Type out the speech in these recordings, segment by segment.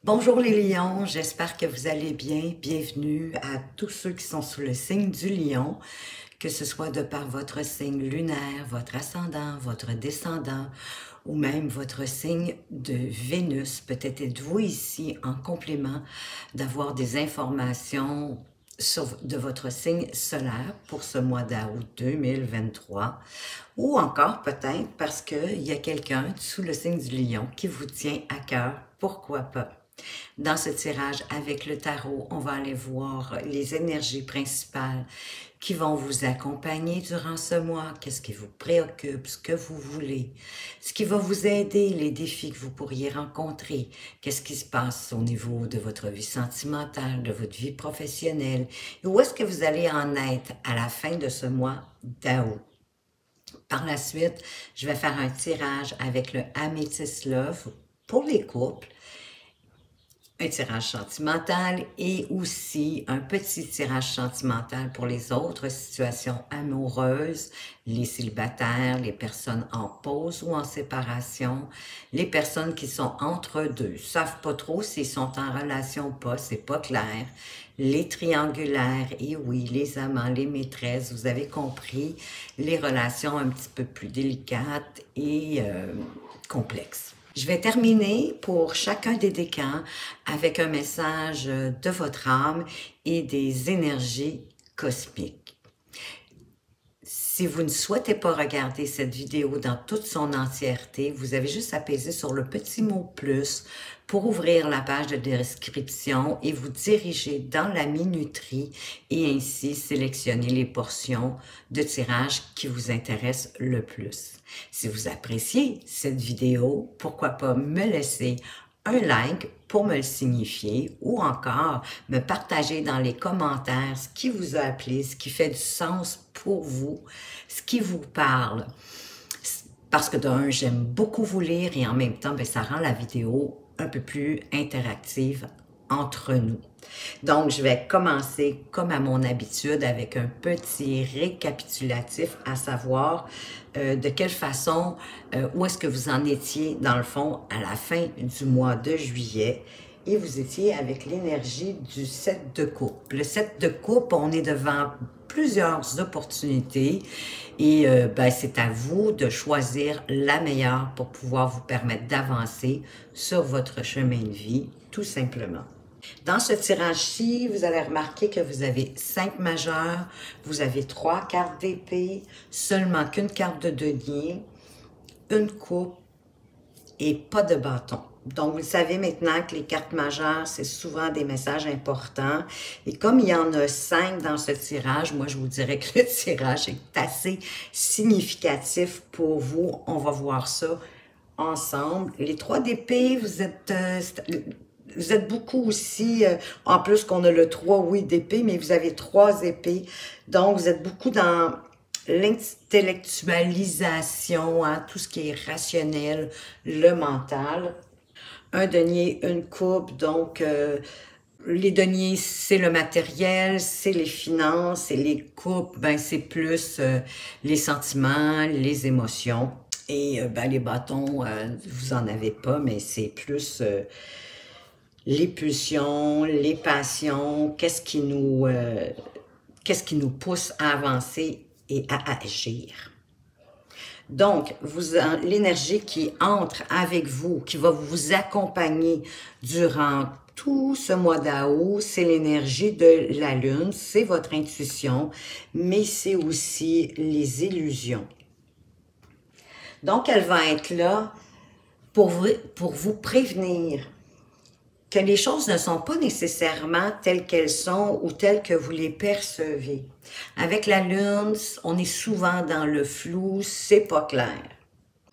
Bonjour les lions, j'espère que vous allez bien. Bienvenue à tous ceux qui sont sous le signe du lion, que ce soit de par votre signe lunaire, votre ascendant, votre descendant ou même votre signe de Vénus. Peut-être êtes-vous ici en complément d'avoir des informations de votre signe solaire pour ce mois d'août 2023 ou encore peut-être parce qu'il y a quelqu'un sous le signe du lion qui vous tient à cœur, pourquoi pas. Dans ce tirage avec le tarot, on va aller voir les énergies principales qui vont vous accompagner durant ce mois, qu'est-ce qui vous préoccupe, ce que vous voulez, ce qui va vous aider, les défis que vous pourriez rencontrer, qu'est-ce qui se passe au niveau de votre vie sentimentale, de votre vie professionnelle, et où est-ce que vous allez en être à la fin de ce mois d'août. Par la suite, je vais faire un tirage avec le Amethyst Love pour les couples, un tirage sentimental et aussi un petit tirage sentimental pour les autres situations amoureuses, les célibataires, les personnes en pause ou en séparation, les personnes qui sont entre deux, savent pas trop s'ils sont en relation ou pas, c'est pas clair, les triangulaires, et oui, les amants, les maîtresses, vous avez compris, les relations un petit peu plus délicates et complexes. Je vais terminer pour chacun des décans avec un message de votre âme et des énergies cosmiques. Si vous ne souhaitez pas regarder cette vidéo dans toute son entièreté, vous avez juste à peser sur le petit mot « plus » pour ouvrir la page de description et vous diriger dans la minuterie et ainsi sélectionner les portions de tirage qui vous intéressent le plus. Si vous appréciez cette vidéo, pourquoi pas me laisser un like pour me le signifier ou encore me partager dans les commentaires ce qui vous a appelé, ce qui fait du sens pour vous, ce qui vous parle. Parce que d'un, j'aime beaucoup vous lire et en même temps, ça rend la vidéo un peu plus interactive entre nous. Donc, je vais commencer comme à mon habitude avec un petit récapitulatif, à savoir de quelle façon, où est-ce que vous en étiez dans le fond à la fin du mois de juillet. Et vous étiez avec l'énergie du 7 de coupe. Le 7 de coupe, on est devant plusieurs opportunités et c'est à vous de choisir la meilleure pour pouvoir vous permettre d'avancer sur votre chemin de vie, tout simplement. Dans ce tirage-ci, vous allez remarquer que vous avez 5 majeurs, vous avez 3 cartes d'épée, seulement qu'une carte de denier, une coupe et pas de bâton. Donc, vous savez maintenant que les cartes majeures, c'est souvent des messages importants. Et comme il y en a 5 dans ce tirage, moi, je vous dirais que le tirage est assez significatif pour vous. On va voir ça ensemble. Les 3 d'épée, vous êtes beaucoup aussi, en plus qu'on a le 3, oui, d'épée, mais vous avez 3 épées. Donc, vous êtes beaucoup dans l'intellectualisation, hein, tout ce qui est rationnel, le mental. Un denier, une coupe, donc les deniers, c'est le matériel, c'est les finances, et les coupes, c'est plus les sentiments, les émotions. Et les bâtons, vous en avez pas, mais c'est plus les pulsions, les passions, qu'est-ce qui nous pousse à avancer et à agir. Donc, l'énergie qui entre avec vous, qui va vous accompagner durant tout ce mois d'août, c'est l'énergie de la Lune, c'est votre intuition, mais c'est aussi les illusions. Donc, elle va être là pour vous prévenir que les choses ne sont pas nécessairement telles qu'elles sont ou telles que vous les percevez. Avec la Lune, on est souvent dans le flou, c'est pas clair.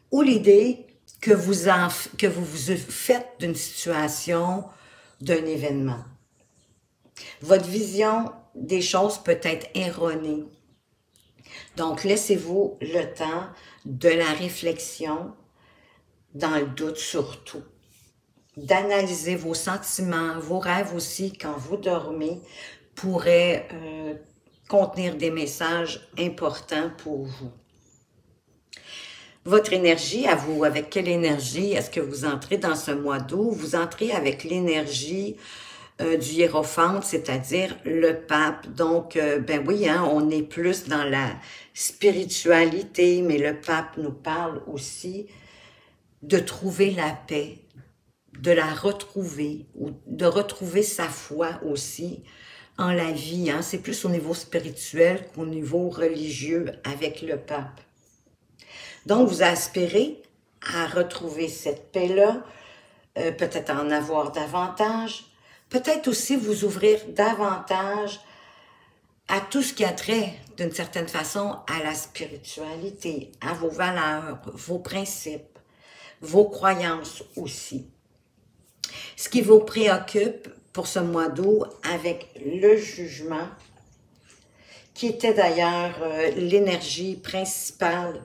Ou l'idée que vous vous faites d'une situation, d'un événement. Votre vision des choses peut être erronée. Donc, laissez-vous le temps de la réflexion, dans le doute surtout. D'analyser vos sentiments, vos rêves aussi quand vous dormez pourraient contenir des messages importants pour vous. Votre énergie à vous, avec quelle énergie est-ce que vous entrez dans ce mois d'août? Vous entrez avec l'énergie du hiérophante, c'est-à-dire le pape. Donc, ben oui, hein, on est plus dans la spiritualité, mais le pape nous parle aussi de trouver la paix, de la retrouver, ou de retrouver sa foi aussi en la vie. Hein. C'est plus au niveau spirituel qu'au niveau religieux avec le pape. Donc, vous aspirez à retrouver cette paix-là, peut-être en avoir davantage, peut-être aussi vous ouvrir davantage à tout ce qui a trait, d'une certaine façon, à la spiritualité, à vos valeurs, vos principes, vos croyances aussi. Ce qui vous préoccupe pour ce mois d'août avec le jugement, qui était d'ailleurs l'énergie principale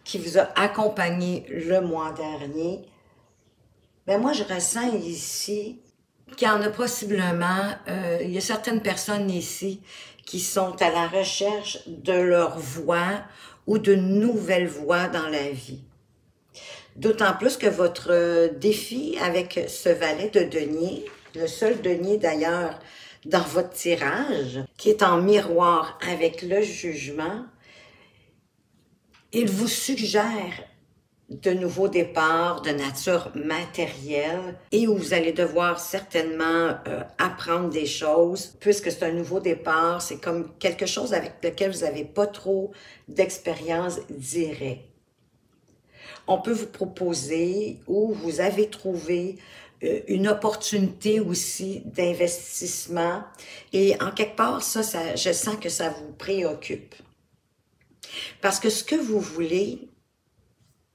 qui vous a accompagné le mois dernier, ben moi je ressens ici qu'il y en a possiblement, il y a certaines personnes ici qui sont à la recherche de leur voie ou de nouvelles voies dans la vie. D'autant plus que votre défi avec ce valet de denier, le seul denier d'ailleurs dans votre tirage, qui est en miroir avec le jugement, il vous suggère de nouveaux départs de nature matérielle et où vous allez devoir certainement apprendre des choses, puisque c'est un nouveau départ, c'est comme quelque chose avec lequel vous n'avez pas trop d'expérience directe. On peut vous proposer ou vous avez trouvé une opportunité aussi d'investissement et en quelque part, ça, je sens que ça vous préoccupe. Parce que ce que vous voulez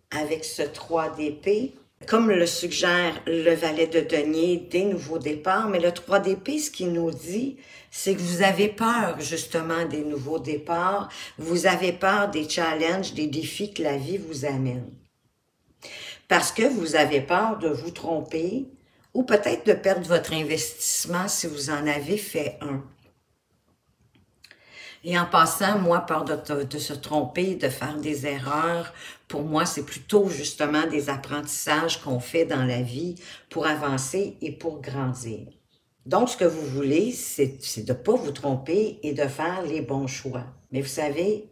avec ce 3 d'épée, comme le suggère le valet de denier, des nouveaux départs, mais le 3 d'épée, ce qu'il nous dit, c'est que vous avez peur justement des nouveaux départs, vous avez peur des challenges, des défis que la vie vous amène. Parce que vous avez peur de vous tromper ou peut-être de perdre votre investissement si vous en avez fait un. Et en passant, moi, peur de se tromper, de faire des erreurs, pour moi, c'est plutôt justement des apprentissages qu'on fait dans la vie pour avancer et pour grandir. Donc, ce que vous voulez, c'est de ne pas vous tromper et de faire les bons choix. Mais vous savez,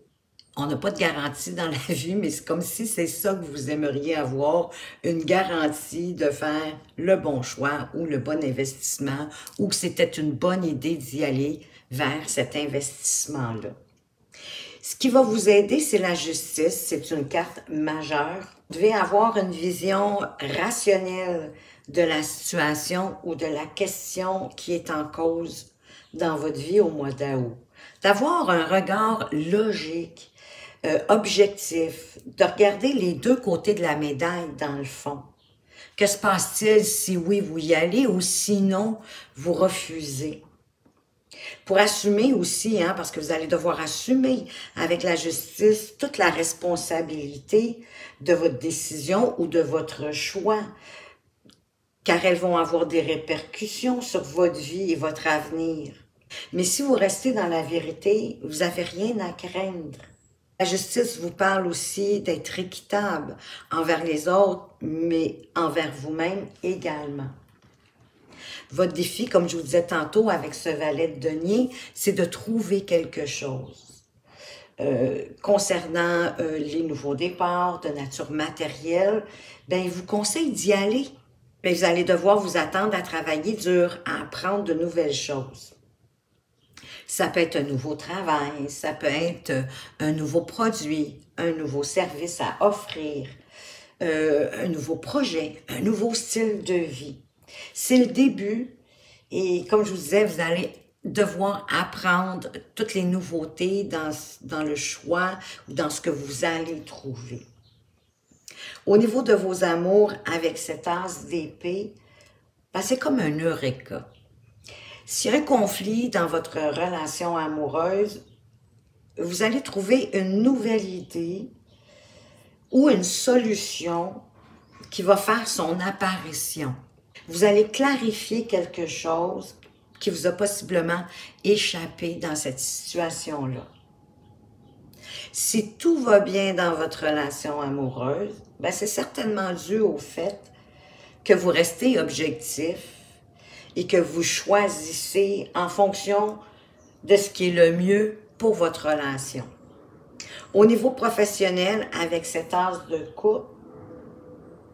on n'a pas de garantie dans la vie, mais c'est comme si c'est ça que vous aimeriez avoir, une garantie de faire le bon choix ou le bon investissement, ou que c'était une bonne idée d'y aller vers cet investissement-là. Ce qui va vous aider, c'est la justice. C'est une carte majeure. Vous devez avoir une vision rationnelle de la situation ou de la question qui est en cause dans votre vie au mois d'août. D'avoir un regard logique, objectif, de regarder les deux côtés de la médaille dans le fond. Que se passe-t-il si oui, vous y allez ou sinon, vous refusez? Pour assumer aussi, hein, parce que vous allez devoir assumer avec la justice toute la responsabilité de votre décision ou de votre choix, car elles vont avoir des répercussions sur votre vie et votre avenir. Mais si vous restez dans la vérité, vous n'avez rien à craindre. La justice vous parle aussi d'être équitable envers les autres, mais envers vous-même également. Votre défi, comme je vous disais tantôt avec ce valet de denier, c'est de trouver quelque chose. Concernant les nouveaux départs de nature matérielle, ben, il vous conseille d'y aller. Mais vous allez devoir vous attendre à travailler dur, à apprendre de nouvelles choses. Ça peut être un nouveau travail, ça peut être un nouveau produit, un nouveau service à offrir, un nouveau projet, un nouveau style de vie. C'est le début et comme je vous disais, vous allez devoir apprendre toutes les nouveautés dans le choix ou dans ce que vous allez trouver. Au niveau de vos amours avec cet as d'épée, ben c'est comme un eureka. S'il y a un conflit dans votre relation amoureuse, vous allez trouver une nouvelle idée ou une solution qui va faire son apparition. Vous allez clarifier quelque chose qui vous a possiblement échappé dans cette situation-là. Si tout va bien dans votre relation amoureuse, ben c'est certainement dû au fait que vous restez objectif et que vous choisissez en fonction de ce qui est le mieux pour votre relation. Au niveau professionnel, avec cet as de coupe,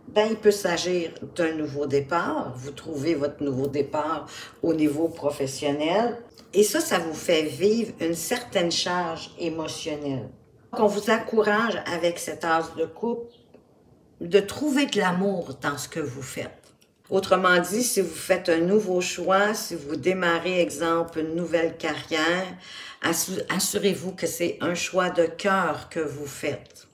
ben, il peut s'agir d'un nouveau départ. Vous trouvez votre nouveau départ au niveau professionnel. Et ça vous fait vivre une certaine charge émotionnelle. Donc, on vous encourage avec cet as de coupe de trouver de l'amour dans ce que vous faites. Autrement dit, si vous faites un nouveau choix, si vous démarrez, exemple, une nouvelle carrière, assurez-vous que c'est un choix de cœur que vous faites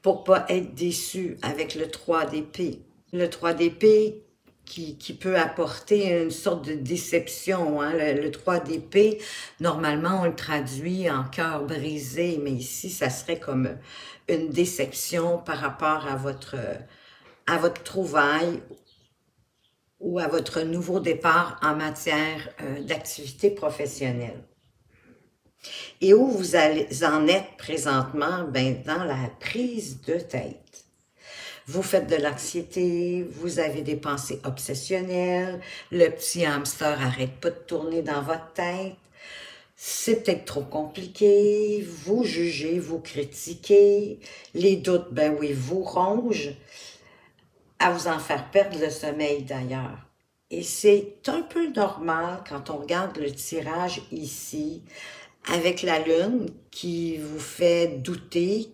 pour pas être déçu avec le 3 d'épée. Le 3 d'épée qui peut apporter une sorte de déception. Hein? Le 3 d'épée, normalement, on le traduit en cœur brisé, mais ici, ça serait comme une déception par rapport à votre trouvaille ou à votre nouveau départ en matière d'activité professionnelle. Et où vous en êtes présentement? Ben, dans la prise de tête. Vous faites de l'anxiété, vous avez des pensées obsessionnelles, le petit hamster arrête pas de tourner dans votre tête, c'est peut-être trop compliqué, vous jugez, vous critiquez, les doutes, ben oui, vous rongent, à vous en faire perdre le sommeil d'ailleurs. Et c'est un peu normal quand on regarde le tirage ici, avec la lune qui vous fait douter,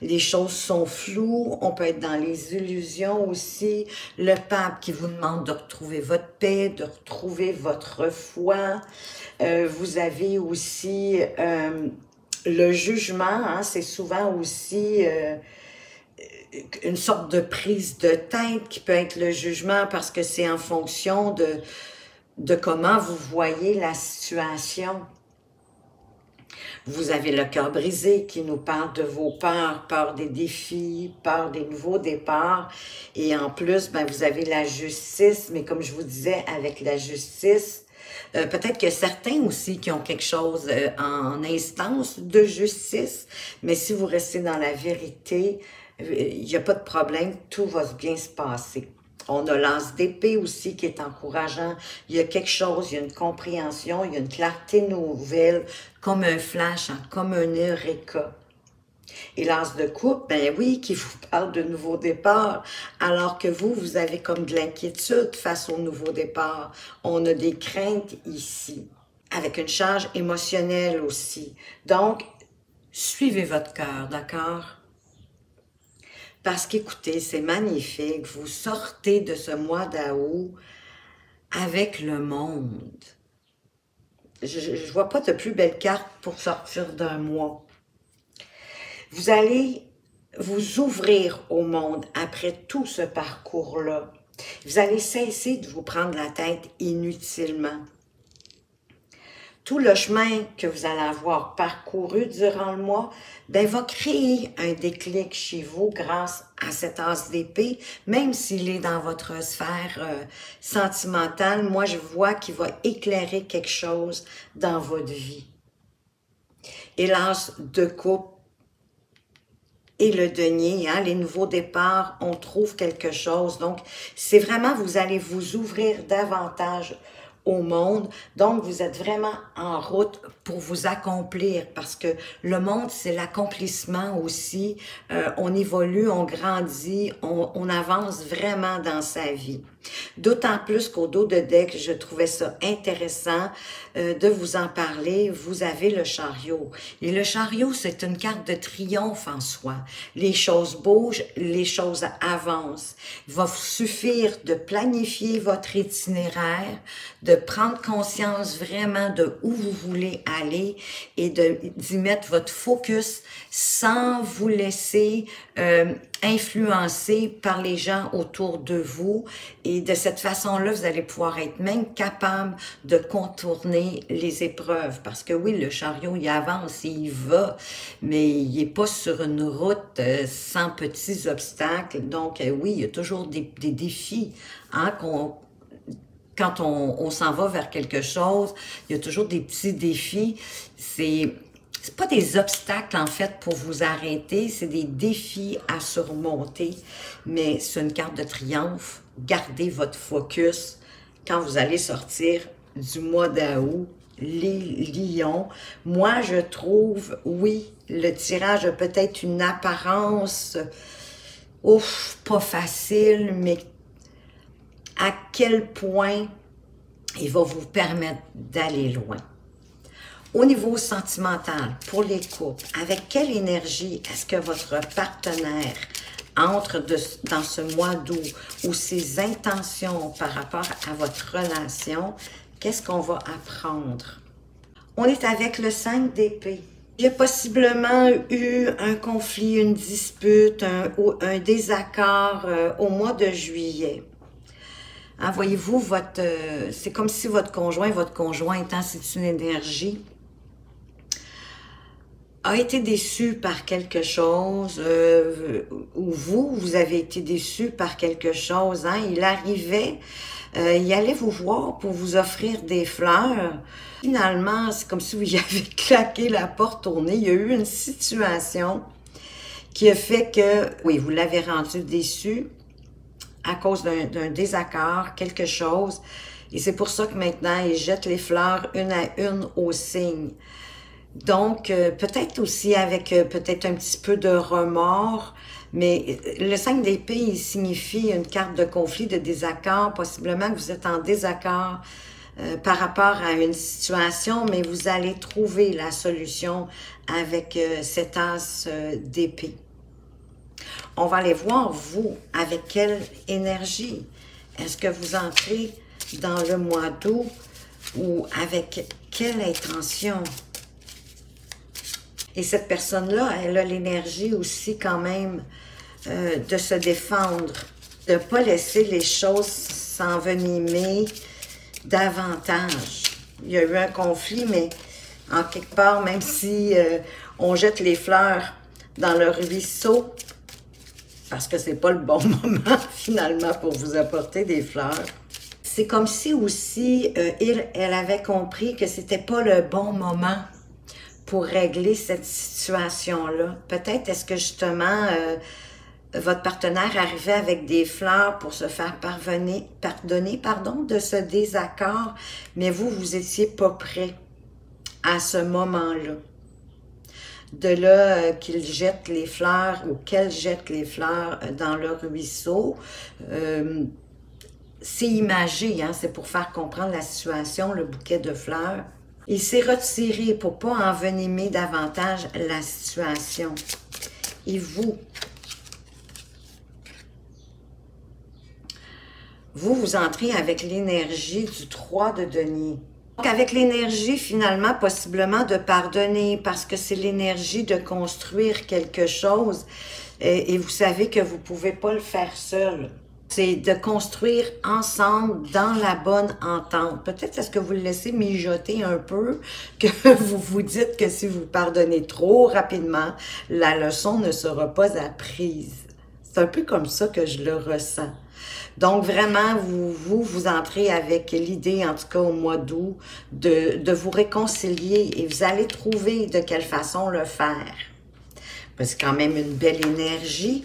les choses sont floues, on peut être dans les illusions aussi, le pape qui vous demande de retrouver votre paix, de retrouver votre foi, vous avez aussi le jugement, hein, c'est souvent aussi une sorte de prise de tête qui peut être le jugement parce que c'est en fonction de comment vous voyez la situation. Vous avez le cœur brisé qui nous parle de vos peurs, peur des défis, peur des nouveaux départs. Et en plus, ben, vous avez la justice, mais comme je vous disais, avec la justice, peut-être que certains aussi qui ont quelque chose en instance de justice, mais si vous restez dans la vérité, il n'y a pas de problème, tout va bien se passer. On a l'as d'épée aussi qui est encourageant. Il y a quelque chose, il y a une compréhension, il y a une clarté nouvelle, comme un flash, hein, comme un eureka. Et l'as de coupe, ben oui, qui vous parle de nouveau départ, alors que vous avez comme de l'inquiétude face au nouveau départ. On a des craintes ici, avec une charge émotionnelle aussi. Donc, suivez votre cœur, d'accord? Parce qu'écoutez, c'est magnifique, vous sortez de ce mois d'août avec le monde. Je ne vois pas de plus belle carte pour sortir d'un mois. Vous allez vous ouvrir au monde après tout ce parcours-là. Vous allez cesser de vous prendre la tête inutilement. Tout le chemin que vous allez avoir parcouru durant le mois, ben, va créer un déclic chez vous grâce à cet as d'épée, même s'il est dans votre sphère sentimentale. Moi, je vois qu'il va éclairer quelque chose dans votre vie. Et l'as de coupe et le denier, hein, les nouveaux départs, on trouve quelque chose. Donc, c'est vraiment, vous allez vous ouvrir davantage au monde. Donc, vous êtes vraiment en route pour vous accomplir parce que le monde, c'est l'accomplissement aussi. On évolue, on grandit, on avance vraiment dans sa vie. D'autant plus qu'au dos de deck, je trouvais ça intéressant de vous en parler. Vous avez le chariot. Et le chariot, c'est une carte de triomphe en soi. Les choses bougent, les choses avancent. Il va vous suffire de planifier votre itinéraire, de prendre conscience vraiment de où vous voulez aller et d'y mettre votre focus sans vous laisser influencer par les gens autour de vous. Et de cette façon-là, vous allez pouvoir être même capable de contourner les épreuves. Parce que oui, le chariot, il avance et il va, mais il n'est pas sur une route sans petits obstacles. Donc oui, il y a toujours des défis, hein, quand on s'en va vers quelque chose, il y a toujours des petits défis. C'est pas des obstacles, en fait, pour vous arrêter, c'est des défis à surmonter, mais c'est une carte de triomphe. Gardez votre focus quand vous allez sortir du mois d'août, les lions. Moi, je trouve, oui, le tirage a peut-être une apparence, ouf, pas facile, mais à quel point il va vous permettre d'aller loin. Au niveau sentimental, pour les couples, avec quelle énergie est-ce que votre partenaire entre dans ce mois d'août ou ses intentions par rapport à votre relation, qu'est-ce qu'on va apprendre? On est avec le 5 d'épée. Il y a possiblement eu un conflit, une dispute, un désaccord au mois de juillet. Hein, voyez-vous, c'est comme si votre conjointe, hein, c'est une énergie, a été déçu par quelque chose, ou vous avez été déçu par quelque chose. Hein? Il arrivait, il allait vous voir pour vous offrir des fleurs. Finalement, c'est comme si vous y avez claqué la porte au nez. Il y a eu une situation qui a fait que, oui, vous l'avez rendu déçu à cause d'un désaccord, quelque chose. Et c'est pour ça que maintenant, il jette les fleurs une à une au signe. Donc, peut-être aussi avec peut-être un petit peu de remords, mais le 5 d'épée, il signifie une carte de conflit, de désaccord, possiblement que vous êtes en désaccord par rapport à une situation, mais vous allez trouver la solution avec cet as d'épée. On va aller voir, vous, avec quelle énergie est-ce que vous entrez dans le mois d'août ou avec quelle intention? Et cette personne-là, elle a l'énergie aussi quand même de se défendre, de ne pas laisser les choses s'envenimer davantage. Il y a eu un conflit, mais en quelque part, même si on jette les fleurs dans le ruisseau, parce que c'est pas le bon moment finalement pour vous apporter des fleurs, c'est comme si aussi elle avait compris que c'était pas le bon moment pour régler cette situation-là. Peut-être est-ce que justement votre partenaire arrivait avec des fleurs pour se faire pardonner de ce désaccord, mais vous étiez pas prêt à ce moment-là. De là qu'il jette les fleurs ou qu'elle jette les fleurs dans le ruisseau, c'est imagé, hein, c'est pour faire comprendre la situation, le bouquet de fleurs. Il s'est retiré pour ne pas envenimer davantage la situation. Et vous entrez avec l'énergie du 3 de denier. Donc, avec l'énergie, finalement, possiblement de pardonner, parce que c'est l'énergie de construire quelque chose. Et vous savez que vous ne pouvez pas le faire seul. C'est de construire ensemble dans la bonne entente. Peut-être est-ce que vous le laissez mijoter un peu, que vous vous dites que si vous pardonnez trop rapidement, la leçon ne sera pas apprise. C'est un peu comme ça que je le ressens. Donc vraiment, vous entrez avec l'idée, en tout cas au mois d'août, de vous réconcilier et vous allez trouver de quelle façon le faire. C'est quand même une belle énergie.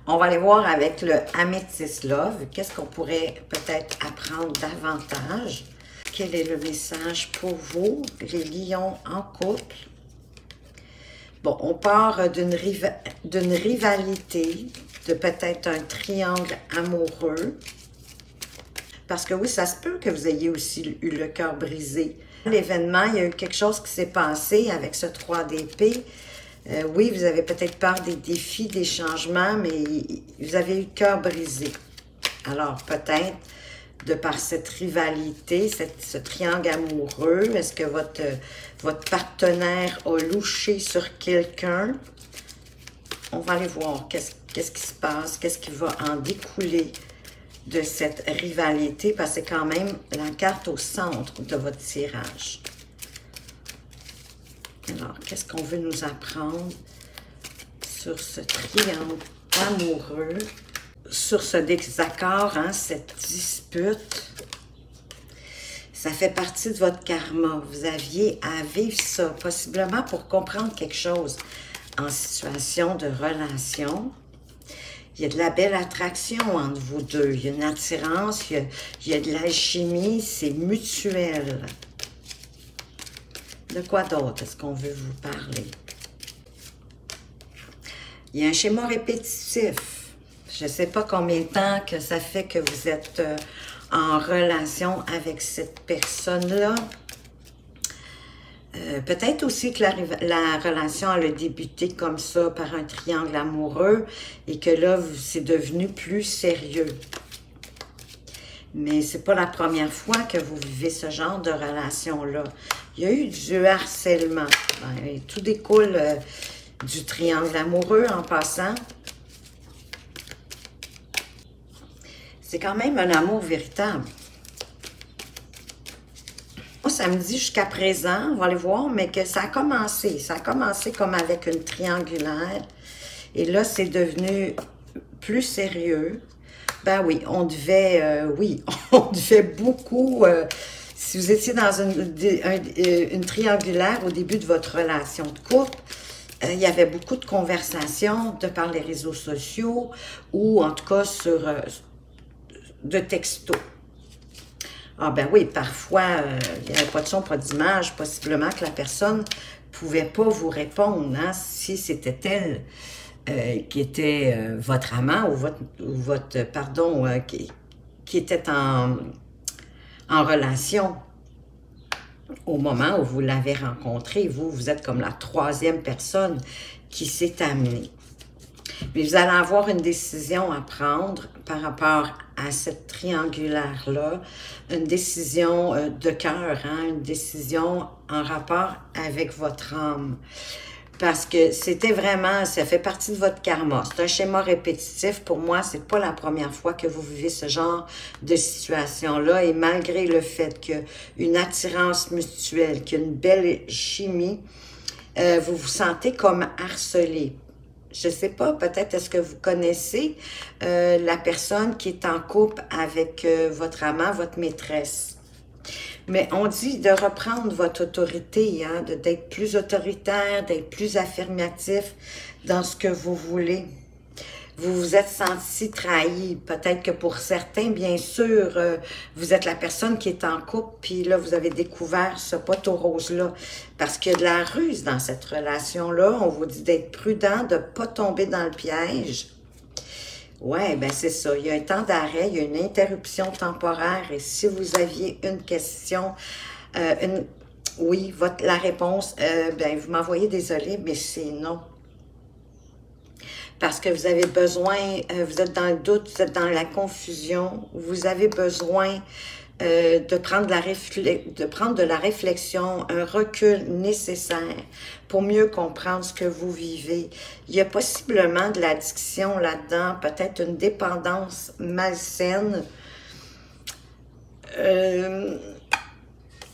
On va aller voir avec le Amethyst Love. Qu'est-ce qu'on pourrait peut-être apprendre davantage? Quel est le message pour vous, les lions en couple? Bon, on part d'une rivalité, de peut-être un triangle amoureux. Parce que oui, ça se peut que vous ayez aussi eu le cœur brisé. L'événement, il y a eu quelque chose qui s'est passé avec ce 3 d'épée. Oui, vous avez peut-être peur des défis, des changements, mais vous avez eu le cœur brisé. Alors, peut-être, de par cette rivalité, ce triangle amoureux, est-ce que votre partenaire a louché sur quelqu'un? On va aller voir qu'est-ce qui se passe, qu'est-ce qui va en découler de cette rivalité, parce que c'est quand même la carte au centre de votre tirage. Alors, qu'est-ce qu'on veut nous apprendre sur ce triangle amoureux, sur ce désaccord, hein, cette dispute? Ça fait partie de votre karma. Vous aviez à vivre ça, possiblement pour comprendre quelque chose en situation de relation. Il y a de la belle attraction entre vous deux. Il y a une attirance, il y a de l'alchimie, c'est mutuel. De quoi d'autre est-ce qu'on veut vous parler? Il y a un schéma répétitif. Je ne sais pas combien de temps que ça fait que vous êtes en relation avec cette personne-là. Peut-être aussi que la relation elle a débuté comme ça par un triangle amoureux et que là, c'est devenu plus sérieux. Mais c'est pas la première fois que vous vivez ce genre de relation-là. Il y a eu du harcèlement. Ben, tout découle du triangle amoureux en passant. C'est quand même un amour véritable. Moi, ça me dit jusqu'à présent, on va aller voir, mais que ça a commencé. Ça a commencé comme avec une triangulaire. Et là, c'est devenu plus sérieux. Ben oui, on devait beaucoup. Si vous étiez dans une triangulaire au début de votre relation de couple, il y avait beaucoup de conversations de par les réseaux sociaux ou en tout cas sur de textos. Ah ben oui, parfois, il n'y avait pas de son, pas d'image, possiblement que la personne ne pouvait pas vous répondre, hein, si c'était elle qui était votre amant ou votre pardon, qui était en relation au moment où vous l'avez rencontré. Vous êtes comme la troisième personne qui s'est amenée. Mais vous allez avoir une décision à prendre par rapport à cette triangulaire-là, une décision de cœur, hein, une décision en rapport avec votre âme. Parce que c'était vraiment, ça fait partie de votre karma. C'est un schéma répétitif. Pour moi, c'est pas la première fois que vous vivez ce genre de situation-là. Et malgré le fait qu'il y a une attirance mutuelle, qu'il y a une belle chimie, vous vous sentez comme harcelé. Je ne sais pas, peut-être est-ce que vous connaissez la personne qui est en couple avec votre amant, votre maîtresse. Mais on dit de reprendre votre autorité, hein, d'être plus autoritaire, d'être plus affirmatif dans ce que vous voulez. Vous vous êtes senti trahi. Peut-être que pour certains, bien sûr, vous êtes la personne qui est en couple, puis là, vous avez découvert ce poteau rose-là. Parce qu'il y a de la ruse dans cette relation-là. On vous dit d'être prudent, de ne pas tomber dans le piège. Ouais, ben c'est ça. Il y a un temps d'arrêt, il y a une interruption temporaire. Et si vous aviez une question, oui, la réponse, ben vous m'envoyez désolé, mais c'est non. Parce que vous avez besoin, vous êtes dans le doute, vous êtes dans la confusion, vous avez besoin de prendre de la réflexion, un recul nécessaire pour mieux comprendre ce que vous vivez. Il y a possiblement de l'addiction là-dedans, peut-être une dépendance malsaine.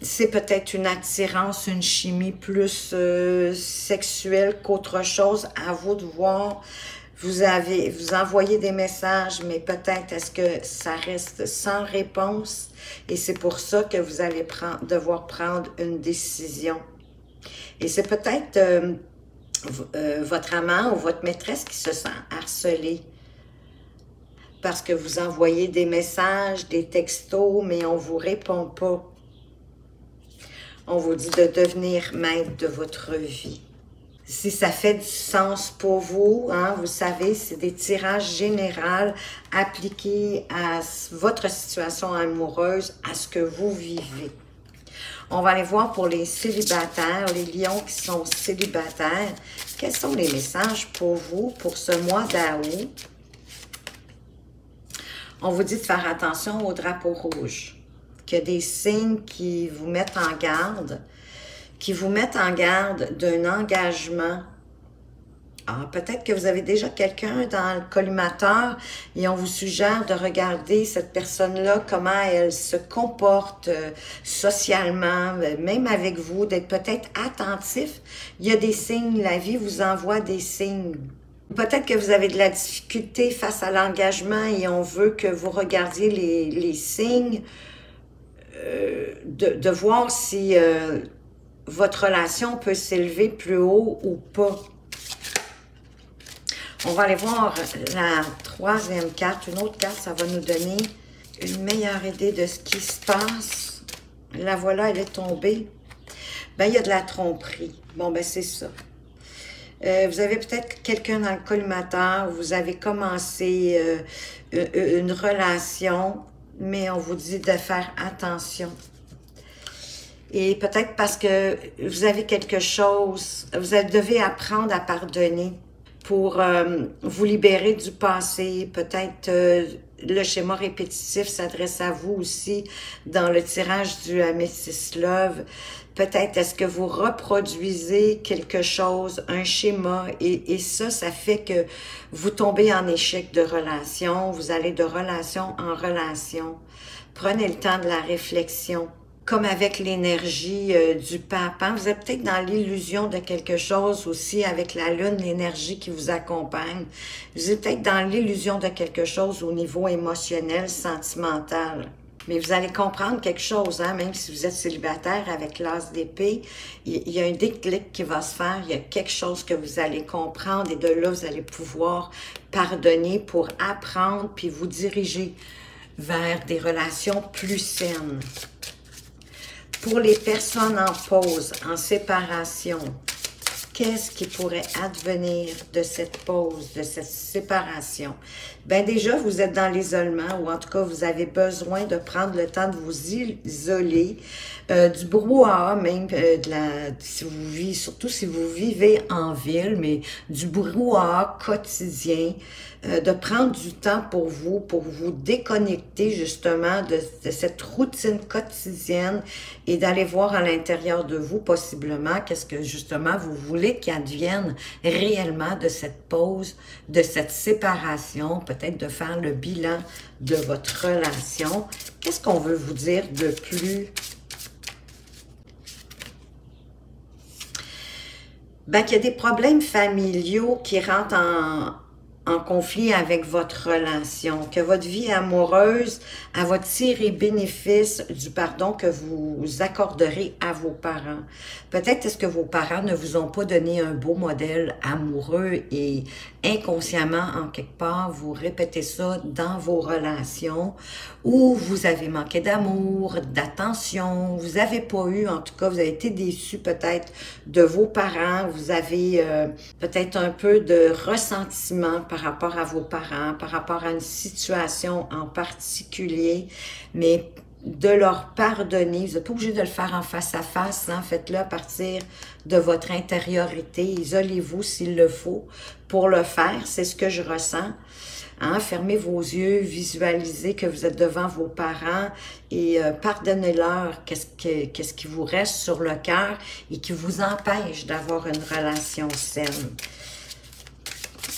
C'est peut-être une attirance, une chimie plus sexuelle qu'autre chose. À vous de voir. Vous envoyez des messages, mais peut-être est-ce que ça reste sans réponse et c'est pour ça que vous allez devoir prendre une décision. Et c'est peut-être votre amant ou votre maîtresse qui se sent harcelé parce que vous envoyez des messages, des textos, mais on ne vous répond pas. On vous dit de devenir maître de votre vie. Si ça fait du sens pour vous, hein, vous savez, c'est des tirages généraux appliqués à votre situation amoureuse, à ce que vous vivez. On va aller voir pour les célibataires, les lions qui sont célibataires. Quels sont les messages pour vous pour ce mois d'août? On vous dit de faire attention au drapeau rouge, qu'il y a des signes qui vous mettent en garde, d'un engagement. Ah, peut-être que vous avez déjà quelqu'un dans le collimateur et on vous suggère de regarder cette personne-là, comment elle se comporte socialement, même avec vous, d'être peut-être attentif. Il y a des signes, la vie vous envoie des signes. Peut-être que vous avez de la difficulté face à l'engagement et on veut que vous regardiez les signes de voir si votre relation peut s'élever plus haut ou pas. On va aller voir la troisième carte. Une autre carte, ça va nous donner une meilleure idée de ce qui se passe. La voilà, elle est tombée. Ben, il y a de la tromperie. Bon, ben, c'est ça. Vous avez peut-être quelqu'un dans le collimateur, vous avez commencé une relation, mais on vous dit de faire attention. Et peut-être parce que vous avez quelque chose, vous devez apprendre à pardonner pour vous libérer du passé. Peut-être le schéma répétitif s'adresse à vous aussi dans le tirage du Amethyst Love. Peut-être est-ce que vous reproduisez quelque chose, un schéma, et ça fait que vous tombez en échec de relation, vous allez de relation en relation. Prenez le temps de la réflexion. Comme avec l'énergie du pape, hein? Vous êtes peut-être dans l'illusion de quelque chose aussi avec la lune, l'énergie qui vous accompagne. Vous êtes peut-être dans l'illusion de quelque chose au niveau émotionnel, sentimental. Mais vous allez comprendre quelque chose, hein? Même si vous êtes célibataire avec l'as d'épée, il y a un déclic qui va se faire, il y a quelque chose que vous allez comprendre et de là, vous allez pouvoir pardonner pour apprendre puis vous diriger vers des relations plus saines. Pour les personnes en pause, en séparation, qu'est-ce qui pourrait advenir de cette pause, de cette séparation? Bien déjà, vous êtes dans l'isolement ou en tout cas, vous avez besoin de prendre le temps de vous isoler, du brouhaha même, surtout si vous vivez en ville, mais du brouhaha quotidien, de prendre du temps pour vous déconnecter justement de cette routine quotidienne et d'aller voir à l'intérieur de vous possiblement qu'est-ce que justement vous voulez qu'il advienne réellement de cette pause, de cette séparation, peut-être de faire le bilan de votre relation. Qu'est-ce qu'on veut vous dire de plus? Ben, qu'il y a des problèmes familiaux qui rentrent en conflit avec votre relation, que votre vie amoureuse, elle va tirer bénéfice du pardon que vous accorderez à vos parents. Peut-être est-ce que vos parents ne vous ont pas donné un beau modèle amoureux et inconsciemment, en quelque part, vous répétez ça dans vos relations où vous avez manqué d'amour, d'attention, vous n'avez pas eu, en tout cas, vous avez été déçus peut-être de vos parents, vous avez peut-être un peu de ressentiment par rapport à vos parents, par rapport à une situation en particulier, mais de leur pardonner. Vous n'êtes pas obligé de le faire en face à face, hein? Faites-le à partir de votre intériorité. Isolez-vous s'il le faut pour le faire. C'est ce que je ressens. Hein? Fermez vos yeux, visualisez que vous êtes devant vos parents et pardonnez-leur qu'est-ce qui vous reste sur le cœur et qui vous empêche d'avoir une relation saine.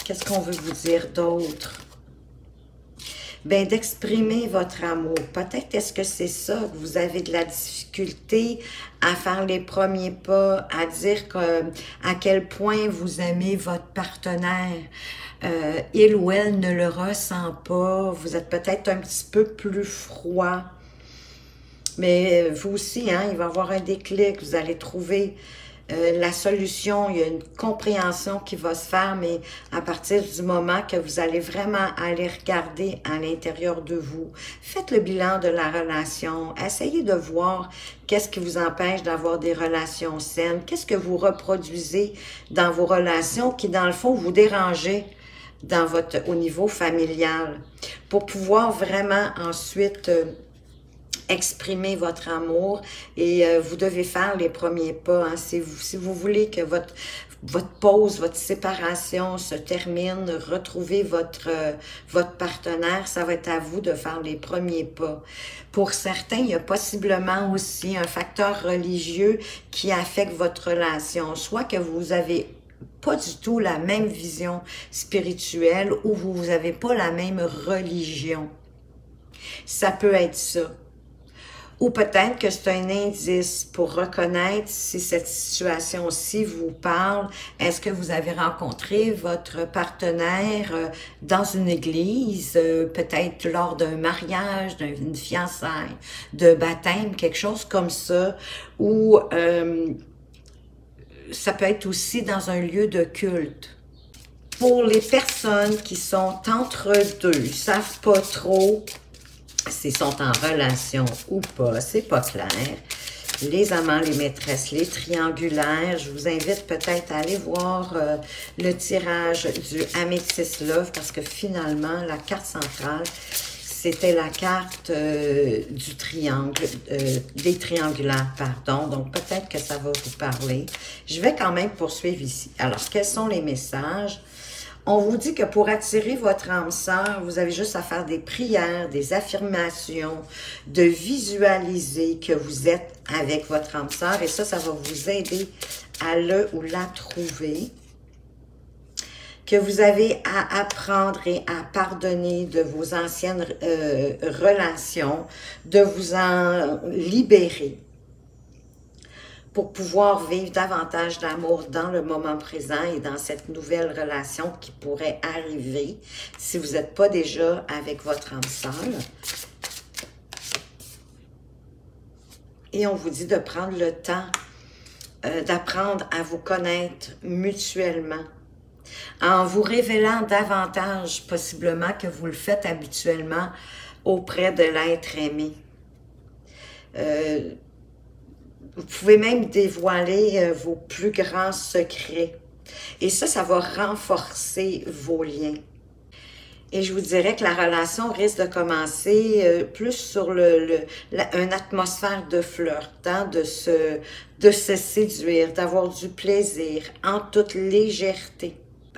Qu'est-ce qu'on veut vous dire d'autre? Bien, d'exprimer votre amour. Peut-être est-ce que c'est ça, que vous avez de la difficulté à faire les premiers pas, à dire à quel point vous aimez votre partenaire. Il ou elle ne le ressent pas. Vous êtes peut-être un petit peu plus froid. Mais vous aussi, hein, il va y avoir un déclic. Vous allez trouver la solution, il y a une compréhension qui va se faire, mais à partir du moment que vous allez vraiment aller regarder à l'intérieur de vous, faites le bilan de la relation, essayez de voir qu'est-ce qui vous empêche d'avoir des relations saines, qu'est-ce que vous reproduisez dans vos relations qui, dans le fond, vous dérangez au niveau familial, pour pouvoir vraiment ensuite exprimer votre amour et vous devez faire les premiers pas. Hein. Si vous voulez que votre pause, votre séparation se termine, retrouver votre partenaire, ça va être à vous de faire les premiers pas. Pour certains, il y a possiblement aussi un facteur religieux qui affecte votre relation, soit que vous avez pas du tout la même vision spirituelle ou vous n'avez pas la même religion. Ça peut être ça. Ou peut-être que c'est un indice pour reconnaître si cette situation-ci vous parle. Est-ce que vous avez rencontré votre partenaire dans une église, peut-être lors d'un mariage, d'une fiançaille, de baptême, quelque chose comme ça, ou ça peut être aussi dans un lieu de culte. Pour les personnes qui sont entre deux, ne savent pas trop s'ils sont en relation ou pas, c'est pas clair. Les amants, les maîtresses, les triangulaires, je vous invite peut-être à aller voir le tirage du Amethyst Love parce que finalement, la carte centrale, c'était la carte du triangle, des triangulaires, pardon. Donc, peut-être que ça va vous parler. Je vais quand même poursuivre ici. Alors, quels sont les messages? On vous dit que pour attirer votre âme sœur, vous avez juste à faire des prières, des affirmations, de visualiser que vous êtes avec votre âme sœur. Et ça va vous aider à le ou la trouver. Que vous avez à apprendre et à pardonner de vos anciennes relations, de vous en libérer, pour pouvoir vivre davantage d'amour dans le moment présent et dans cette nouvelle relation qui pourrait arriver si vous n'êtes pas déjà avec votre âme sœur. Et on vous dit de prendre le temps d'apprendre à vous connaître mutuellement, en vous révélant davantage possiblement que vous le faites habituellement auprès de l'être aimé. Vous pouvez même dévoiler vos plus grands secrets. Et ça va renforcer vos liens. Et je vous dirais que la relation risque de commencer plus sur une atmosphère de flirt, hein, de se séduire, d'avoir du plaisir en toute légèreté.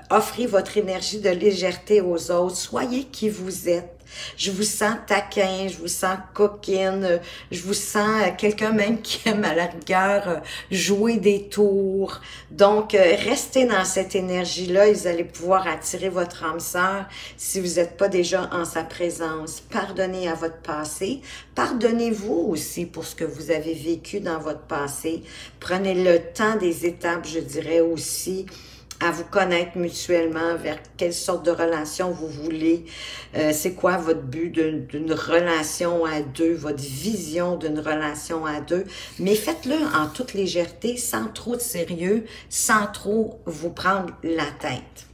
Offrez votre énergie de légèreté aux autres. Soyez qui vous êtes. Je vous sens taquin, je vous sens coquine, je vous sens quelqu'un même qui aime à la rigueur jouer des tours. Donc, restez dans cette énergie-là et vous allez pouvoir attirer votre âme sœur si vous n'êtes pas déjà en sa présence. Pardonnez à votre passé. Pardonnez-vous aussi pour ce que vous avez vécu dans votre passé. Prenez le temps des étapes, je dirais aussi, à vous connaître mutuellement, vers quelle sorte de relation vous voulez, c'est quoi votre but d'une relation à deux, votre vision d'une relation à deux, mais faites-le en toute légèreté, sans trop de sérieux, sans trop vous prendre la tête.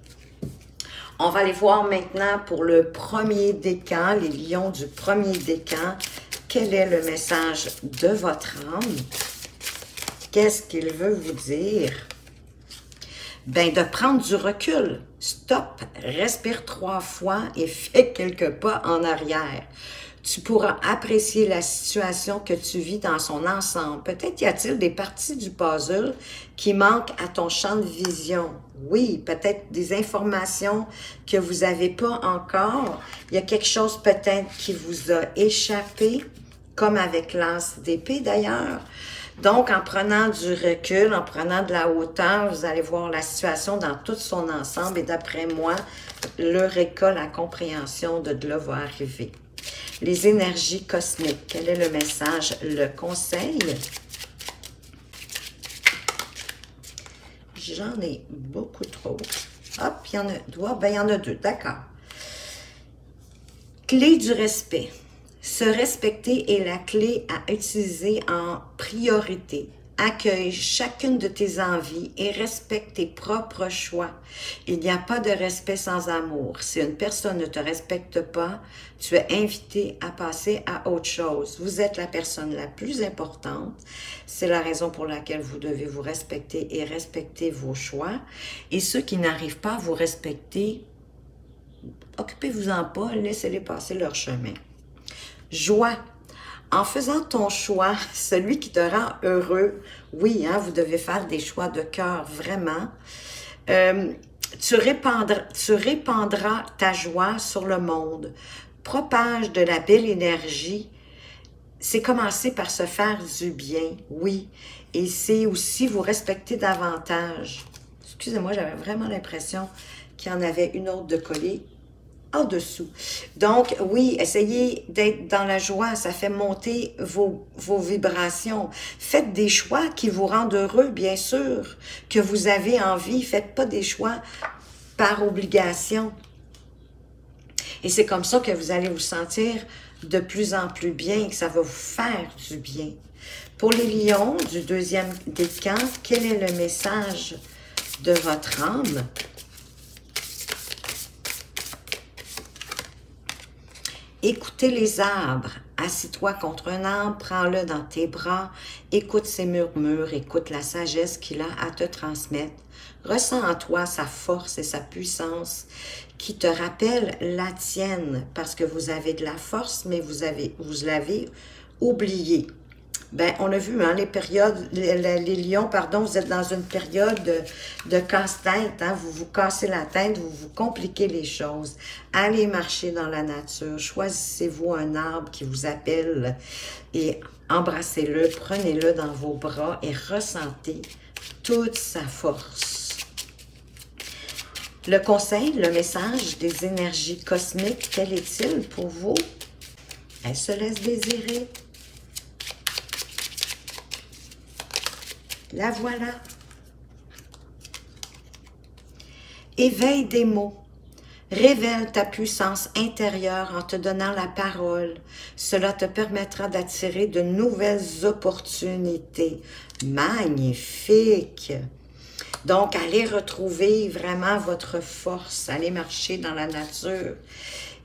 On va aller voir maintenant pour le premier décan, les lions du premier décan, quel est le message de votre âme? Qu'est-ce qu'il veut vous dire? Ben, de prendre du recul. Stop, respire 3 fois et fais quelques pas en arrière. Tu pourras apprécier la situation que tu vis dans son ensemble. Peut-être y a-t-il des parties du puzzle qui manquent à ton champ de vision. Oui, peut-être des informations que vous n'avez pas encore. Il y a quelque chose peut-être qui vous a échappé, comme avec l'as d'épée d'ailleurs. Donc, en prenant du recul, en prenant de la hauteur, vous allez voir la situation dans tout son ensemble. Et d'après moi, l'eureka, la compréhension de là va arriver. Les énergies cosmiques, quel est le message, le conseil? J'en ai beaucoup trop. Hop, il y en a, ben, il y en a 2, d'accord. Clé du respect. Se respecter est la clé à utiliser en priorité. Accueille chacune de tes envies et respecte tes propres choix. Il n'y a pas de respect sans amour. Si une personne ne te respecte pas, tu es invité à passer à autre chose. Vous êtes la personne la plus importante. C'est la raison pour laquelle vous devez vous respecter et respecter vos choix. Et ceux qui n'arrivent pas à vous respecter, occupez-vous-en pas, laissez-les passer leur chemin. Joie. En faisant ton choix, celui qui te rend heureux, oui, hein, vous devez faire des choix de cœur, vraiment. Tu répandras ta joie sur le monde. Propage de la belle énergie. C'est commencer par se faire du bien, oui. Et c'est aussi vous respecter davantage. Excusez-moi, j'avais vraiment l'impression qu'il y en avait une autre de collée. en dessous. Donc, oui, essayez d'être dans la joie, ça fait monter vos vibrations. Faites des choix qui vous rendent heureux, bien sûr, que vous avez envie. Faites pas des choix par obligation. Et c'est comme ça que vous allez vous sentir de plus en plus bien, que ça va vous faire du bien. Pour les lions du deuxième décan, quel est le message de votre âme? Écoutez les arbres. Assis-toi contre un arbre, prends-le dans tes bras, écoute ses murmures, écoute la sagesse qu'il a à te transmettre. Ressens en toi sa force et sa puissance qui te rappelle la tienne, parce que vous avez de la force, mais vous l'avez oublié. Ben, on a vu, hein, les lions, pardon, vous êtes dans une période de casse-tête, hein, vous vous cassez la tête, vous vous compliquez les choses. Allez marcher dans la nature, choisissez-vous un arbre qui vous appelle et embrassez-le, prenez-le dans vos bras et ressentez toute sa force. Le conseil, le message des énergies cosmiques, quel est-il pour vous? Elle se laisse désirer. La voilà. Éveille des mots. Révèle ta puissance intérieure en te donnant la parole. Cela te permettra d'attirer de nouvelles opportunités. Magnifique! Donc, allez retrouver vraiment votre force. Allez marcher dans la nature.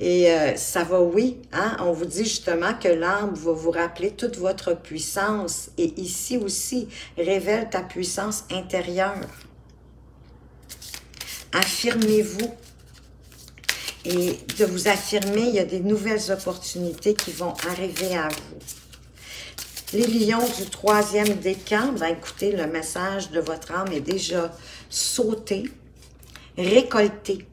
Et ça va, oui, hein, on vous dit justement que l'arbre va vous rappeler toute votre puissance. Et ici aussi, révèle ta puissance intérieure. Affirmez-vous. Et de vous affirmer, il y a des nouvelles opportunités qui vont arriver à vous. Les lions du troisième décan, ben écoutez, le message de votre âme est déjà sauté, récolté.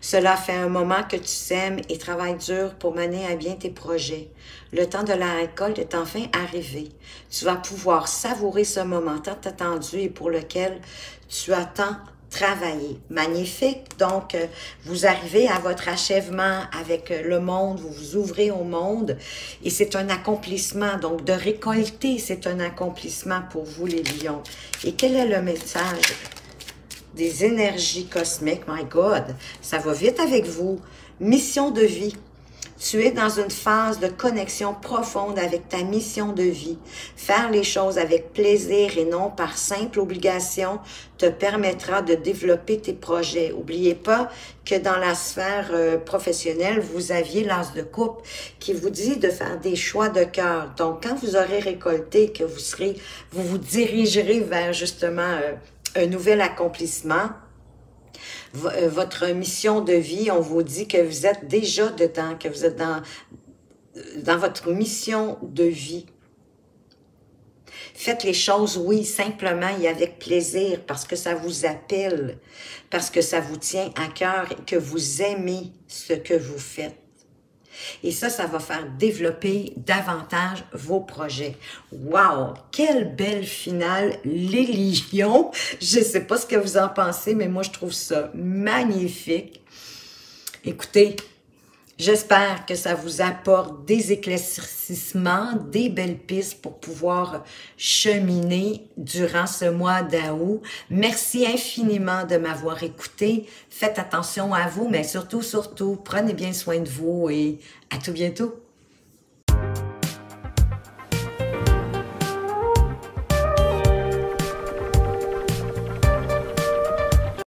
Cela fait un moment que tu sèmes et travailles dur pour mener à bien tes projets. Le temps de la récolte est enfin arrivé. Tu vas pouvoir savourer ce moment tant attendu et pour lequel tu as tant travaillé. Magnifique. Donc, vous arrivez à votre achèvement avec le monde, vous vous ouvrez au monde et c'est un accomplissement. Donc, de récolter, c'est un accomplissement pour vous les lions. Et quel est le message des énergies cosmiques? My God, ça va vite avec vous. Mission de vie. Tu es dans une phase de connexion profonde avec ta mission de vie. Faire les choses avec plaisir et non par simple obligation te permettra de développer tes projets. N'oubliez pas que dans la sphère professionnelle, vous aviez l'as de coupe qui vous dit de faire des choix de cœur. Donc, quand vous aurez récolté, que vous vous dirigerez vers justement un nouvel accomplissement, votre mission de vie, on vous dit que vous êtes déjà dedans, que vous êtes dans votre mission de vie. Faites les choses, oui, simplement et avec plaisir, parce que ça vous appelle, parce que ça vous tient à cœur et que vous aimez ce que vous faites. Et ça va faire développer davantage vos projets. Wow! Quelle belle finale, les lions! Je ne sais pas ce que vous en pensez, mais moi, je trouve ça magnifique. Écoutez, j'espère que ça vous apporte des éclaircissements, des belles pistes pour pouvoir cheminer durant ce mois d'août. Merci infiniment de m'avoir écouté. Faites attention à vous, mais surtout, prenez bien soin de vous et à tout bientôt.